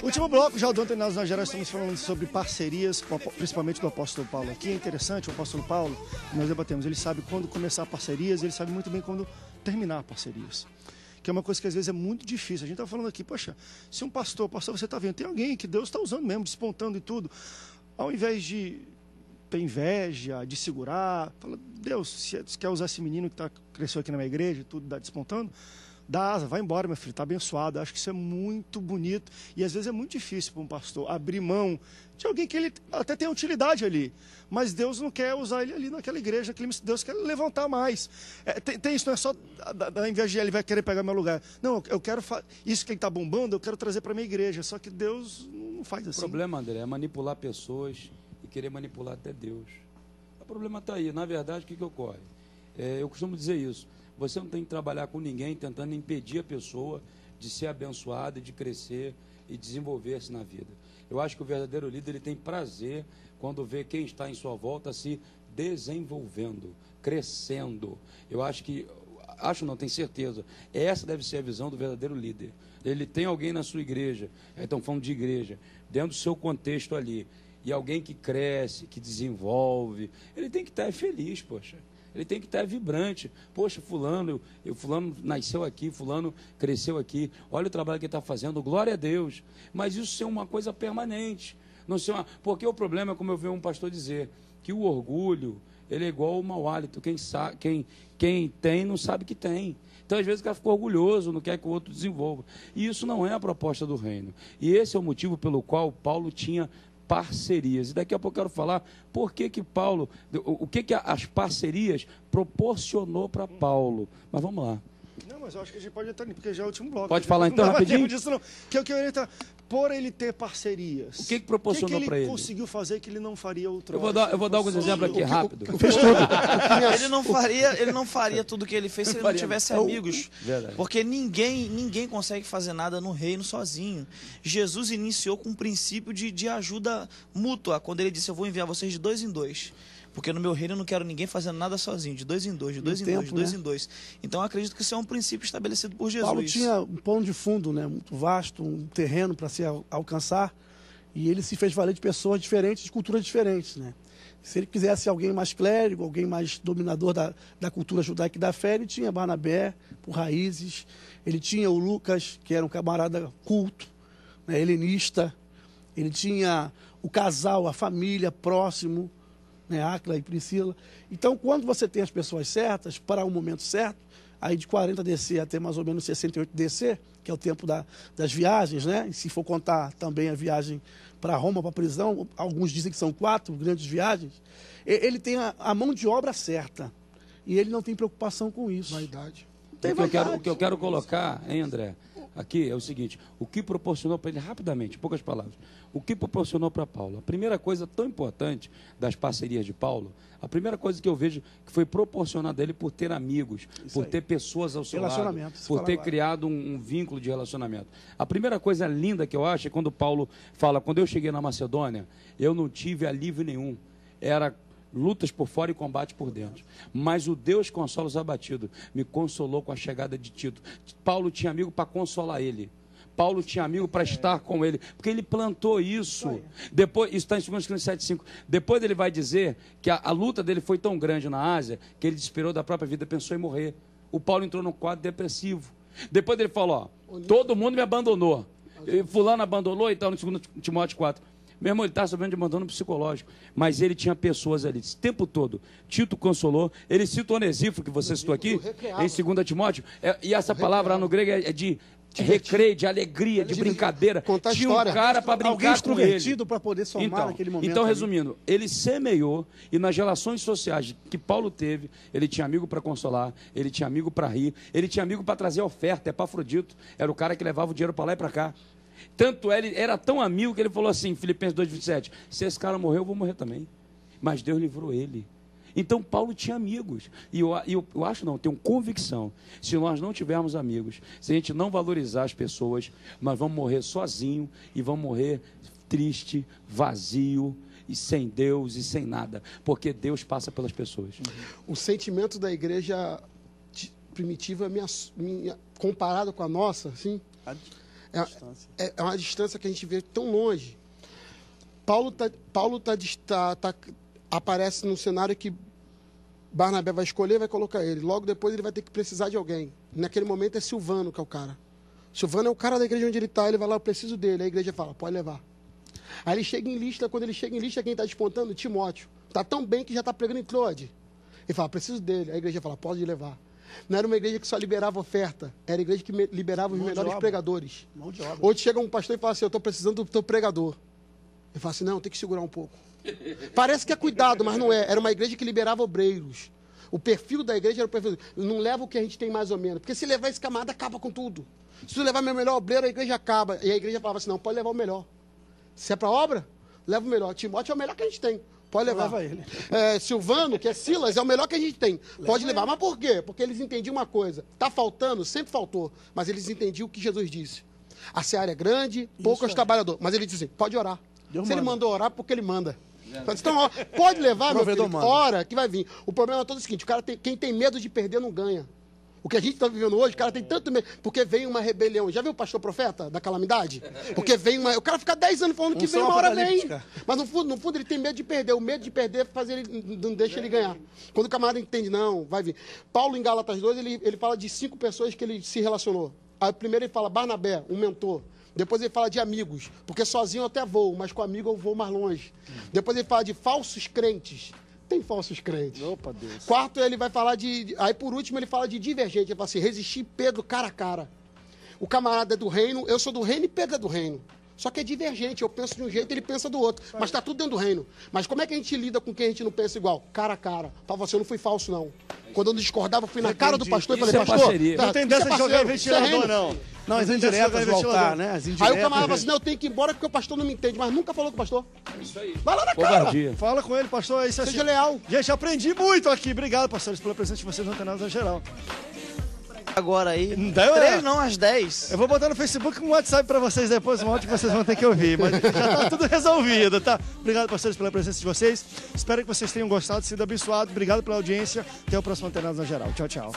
Último bloco, já o Doutrinados na Geral, estamos falando sobre parcerias, principalmente do apóstolo Paulo. Aqui é interessante, o apóstolo Paulo, nós debatemos, ele sabe quando começar parcerias, ele sabe muito bem quando terminar parcerias. Que é uma coisa que às vezes é muito difícil. A gente está falando aqui, poxa, se um pastor, você está vendo, tem alguém que Deus está usando mesmo, despontando e tudo, ao invés de ter inveja, de segurar, fala, Deus, se quer usar esse menino que cresceu aqui na minha igreja e tudo, está despontando, dá asa, vai embora, meu filho, está abençoado. Acho que isso é muito bonito e às vezes é muito difícil para um pastor abrir mão de alguém que ele até tem utilidade ali, mas Deus não quer usar ele ali naquela igreja, Deus quer levantar mais. Tem isso, não é só da inveja, ele vai querer pegar meu lugar. Não, eu quero isso que ele está bombando, eu quero trazer para a minha igreja, só que Deus não faz assim. O problema, André, é manipular pessoas e querer manipular até Deus. O problema está aí. Na verdade, o que ocorre? Eu costumo dizer isso. Você não tem que trabalhar com ninguém tentando impedir a pessoa de ser abençoada, de crescer e desenvolver-se na vida. Eu acho que o verdadeiro líder ele tem prazer quando vê quem está em sua volta se desenvolvendo, crescendo. Eu acho que, não, tenho certeza, essa deve ser a visão do verdadeiro líder. Ele tem alguém na sua igreja, estão falando de igreja, dentro do seu contexto ali, e alguém que cresce, que desenvolve, ele tem que estar feliz, poxa. Ele tem que estar vibrante. Poxa, fulano nasceu aqui, fulano cresceu aqui. Olha o trabalho que ele está fazendo, glória a Deus. Mas isso ser uma coisa permanente. Não ser porque o problema é, como eu vi um pastor dizer, que o orgulho, ele é igual ao mau hálito. Quem tem não sabe que tem. Então, às vezes, o cara fica orgulhoso, não quer que o outro desenvolva. E isso não é a proposta do reino. E esse é o motivo pelo qual Paulo tinha parcerias. E daqui a pouco eu quero falar por que Paulo, o que as parcerias proporcionou para Paulo. Mas vamos lá. Não, mas eu acho que a gente pode entrar, porque já é o último bloco. Pode falar então, rapidinho? Disso, não. Que eu queria entrar, por ele ter parcerias. O que proporcionou para ele? O que ele conseguiu fazer que ele não faria outro? Eu vou dar alguns exemplos aqui, rápido. Ele não faria tudo o que ele fez se ele não tivesse amigos. Verdade. Porque ninguém consegue fazer nada no reino sozinho. Jesus iniciou com um princípio de ajuda mútua, quando ele disse, eu vou enviar vocês de 2 em 2. Porque no meu reino eu não quero ninguém fazendo nada sozinho, de 2 em 2, de 2 em 2, de 2 em 2. Então eu acredito que isso é um princípio estabelecido por Jesus. Paulo tinha um pano de fundo, né, muito vasto, um terreno para se alcançar, e ele se fez valer de pessoas diferentes, de culturas diferentes, né. Se ele quisesse alguém mais clérigo, alguém mais dominador da cultura judaica e da fé, ele tinha Barnabé, por raízes, ele tinha o Lucas, que era um camarada culto, né, helenista, ele tinha o casal, a família próximo, né, Áquila e Priscila. Então, quando você tem as pessoas certas, para o momento certo, aí de 40 DC até mais ou menos 68 DC, que é o tempo das viagens, né? E se for contar também a viagem para Roma, para a prisão, alguns dizem que são 4 grandes viagens, ele tem a mão de obra certa. E ele não tem preocupação com isso. Vaidade. O que eu quero colocar, hein, André, aqui é o seguinte, o que proporcionou para ele, rapidamente, poucas palavras, o que proporcionou para Paulo? A primeira coisa tão importante das parcerias de Paulo, a primeira coisa que eu vejo que foi proporcionada a ele por ter amigos, por ter pessoas ao seu lado, por ter criado um vínculo de relacionamento. A primeira coisa linda que eu acho é quando Paulo fala, quando eu cheguei na Macedônia, eu não tive alívio nenhum, era lutas por fora e combate por dentro. Mas o Deus que consola os abatidos me consolou com a chegada de Tito. Paulo tinha amigo para consolar ele. Paulo tinha amigo para estar com ele, porque ele plantou isso. Depois, isso está em 2 Coríntios 7,5. Depois ele vai dizer que a luta dele foi tão grande na Ásia que ele desesperou da própria vida, pensou em morrer. O Paulo entrou num quadro depressivo. Depois ele falou, todo mundo me abandonou. Fulano abandonou e tal, no 2 Timóteo 4. Meu irmão, ele está sofrendo de abandono psicológico, mas ele tinha pessoas ali, esse tempo todo. Tito consolou, ele cita o Onesíforo, que você citou aqui, em 2 Timóteo, e essa palavra lá no grego é de recreio, de alegria, de brincadeira. Tinha um cara para brincar com ele. Para poder somar naquele momento. Então, resumindo, ele semeou e nas relações sociais que Paulo teve, ele tinha amigo para consolar, ele tinha amigo para rir, ele tinha amigo para trazer oferta. Epafrodito era o cara que levava o dinheiro para lá e para cá. Tanto ele era tão amigo que ele falou assim, Filipenses 2,27, se esse cara morreu, eu vou morrer também. Mas Deus livrou ele. Então Paulo tinha amigos. E eu acho não, tenho convicção. Se nós não tivermos amigos, se a gente não valorizar as pessoas, nós vamos morrer sozinho e vamos morrer triste, vazio, e sem Deus e sem nada. Porque Deus passa pelas pessoas. O sentimento da igreja primitiva, comparada com a nossa, assim, é uma distância que a gente vê tão longe. Paulo aparece num cenário que Barnabé vai escolher, vai colocar ele. Logo depois ele vai ter que precisar de alguém. Naquele momento é Silvano que é o cara. Silvano é o cara da igreja onde ele está, ele vai lá, eu preciso dele. Aí a igreja fala, pode levar. Aí ele chega em lista, quando ele chega em lista, quem está despontando? Timóteo. Está tão bem que já está pregando em Troade. Ele fala, preciso dele. Aí a igreja fala, pode levar. Não era uma igreja que só liberava oferta, era a igreja que liberava os melhores pregadores. Hoje chega um pastor e fala assim, eu estou precisando do teu pregador. Ele fala assim, não, tem que segurar um pouco. Parece que é cuidado, mas não é. Era uma igreja que liberava obreiros. O perfil da igreja era o perfil. Não leva o que a gente tem mais ou menos. Porque se levar esse camarada, acaba com tudo. Se tu levar meu melhor obreiro, a igreja acaba. E a igreja falava assim, não, pode levar o melhor. Se é para obra, leva o melhor. Timóteo é o melhor que a gente tem. Pode levar. Leva ele. Silvano, que é Silas, é o melhor que a gente tem. Pode levar. Mas por quê? Porque eles entendiam uma coisa. Está faltando, sempre faltou. Mas eles entendiam o que Jesus disse. A seara é grande, poucos trabalhadores. Mas ele disse assim, pode orar. Se ele mandou orar, porque ele manda. Então, pode levar, meu filho, ora, que vai vir. O problema é todo o seguinte, o cara quem tem medo de perder não ganha. O que a gente está vivendo hoje, o cara tem tanto medo, porque vem uma rebelião. Já viu o pastor profeta da calamidade? Porque vem uma... O cara fica 10 anos falando que vem uma hora vem. Mas no fundo ele tem medo de perder. O medo de perder não deixa ele ganhar. Quando o camarada entende, não, vai vir. Paulo, em Gálatas 2, ele fala de 5 pessoas que ele se relacionou. Aí, primeiro ele fala Barnabé, um mentor. Depois ele fala de amigos, porque sozinho eu até vou, mas com amigo eu vou mais longe. Depois ele fala de falsos crentes. Tem falsos crentes. Opa, Deus. Quarto, ele vai falar de... Aí, por último, ele fala de divergente. Ele fala assim, resistir Pedro cara a cara. O camarada é do reino, eu sou do reino e Pedro é do reino. Só que é divergente, eu penso de um jeito, ele pensa do outro. Mas está tudo dentro do reino. Mas como é que a gente lida com quem a gente não pensa igual? Cara a cara. Para você, eu não fui falso, não. Quando eu não discordava, eu fui na cara do pastor e falei, pastor... Não tem dessa de jogar ventilador, não. Não, as indiretas do altar, né? As indiretas. Aí o camarada fala assim, não, eu tenho que ir embora porque o pastor não me entende. Mas nunca falou com o pastor. É isso aí. Vai lá na cara. Fala com ele, pastor. É isso assim. Seja leal. Gente, aprendi muito aqui. Obrigado, pastores, pela presença de vocês no Antenados na Geral. Agora aí. 3 não, às 10. Eu vou botar no Facebook um WhatsApp pra vocês depois, um áudio que vocês vão ter que ouvir. Mas já tá tudo resolvido, tá? Obrigado, pastores, pela presença de vocês. Espero que vocês tenham gostado, sido abençoados. Obrigado pela audiência. Até o próximo Antenados na Geral. Tchau, tchau.